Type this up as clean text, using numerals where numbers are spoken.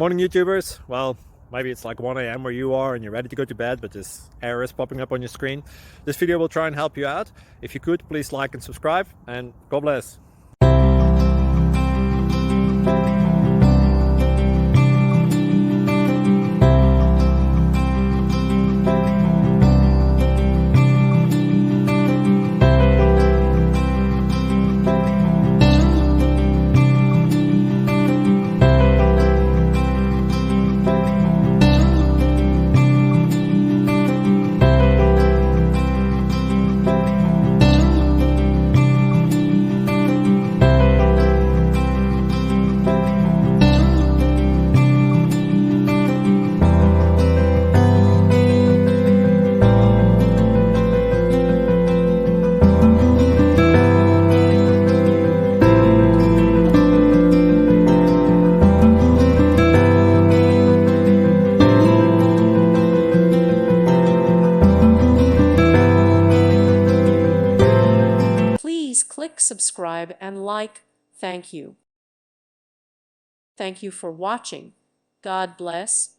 Morning, YouTubers. Well, maybe it's like 1 a.m. where you are and you're ready to go to bed, but this error is popping up on your screen. This video will try and help you out. If you could, please like and subscribe, and God bless. Please click subscribe and like. Thank you. Thank you for watching. God bless.